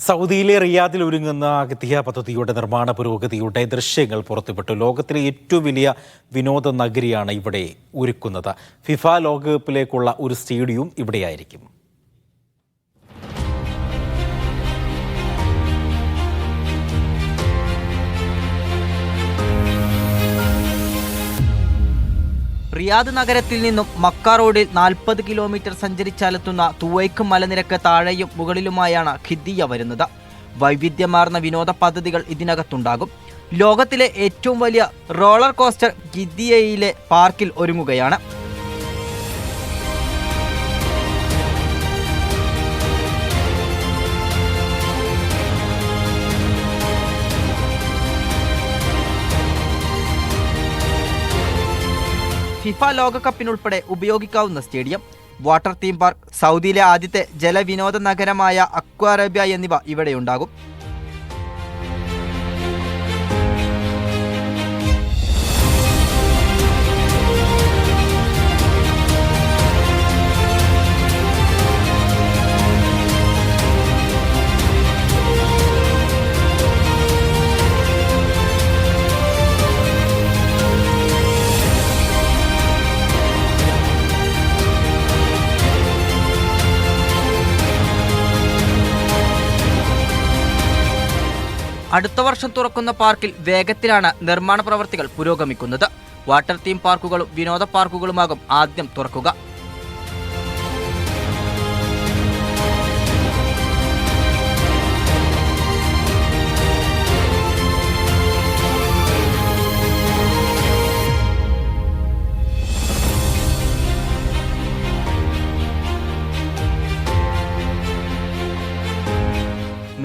സൗദിയിലെ റിയാദിൽ ഒരുങ്ങുന്ന അഗതിയ പദ്ധതിയുടെ നിർമ്മാണ പുരോഗതിയുടെ ദൃശ്യങ്ങൾ പുറത്തുവിട്ടു. ലോകത്തിലെ ഏറ്റവും വലിയ വിനോദ നഗരിയാണ് ഇവിടെ ഒരുക്കുന്നത്. ഫിഫ ലോകകപ്പിലേക്കുള്ള ഒരു സ്റ്റേഡിയം ഇവിടെയായിരിക്കും. റിയാദ് നഗരത്തിൽ നിന്നും മക്ക റോഡിൽ 40 കിലോമീറ്റർ സഞ്ചരിച്ചാലെത്തുന്ന തുവൈക്ക് മലനിരക്ക് താഴെയും മുകളിലുമായാണ് ഖിദ്ദിയ വരുന്നത്. വൈവിധ്യമാർന്ന വിനോദ പദ്ധതികൾ ഇതിനകത്തുണ്ടാകും. ലോകത്തിലെ ഏറ്റവും വലിയ റോളർ കോസ്റ്റർ ഖിദ്ദിയയിലെ പാർക്കിൽ ഒരുങ്ങുകയാണ്. ഫിഫ ലോകകപ്പിനുൾപ്പെടെ ഉപയോഗിക്കാവുന്ന സ്റ്റേഡിയം, വാട്ടർ തീം പാർക്ക്, സൗദിയിലെ ആദ്യത്തെ ജലവിനോദ നഗരമായ അക്വാ അറേബ്യ എന്നിവ ഇവിടെയുണ്ടാകും. അടുത്ത വർഷം തുറക്കുന്ന പാർക്കിൽ വേഗത്തിലാണ് നിർമ്മാണ പ്രവർത്തികൾ പുരോഗമിക്കുന്നത്. വാട്ടർ തീം പാർക്കുകളും വിനോദ പാർക്കുകളുമാകും ആദ്യം തുറക്കുക.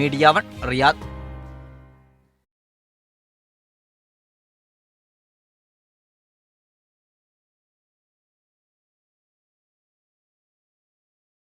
Media 1 Riyadh.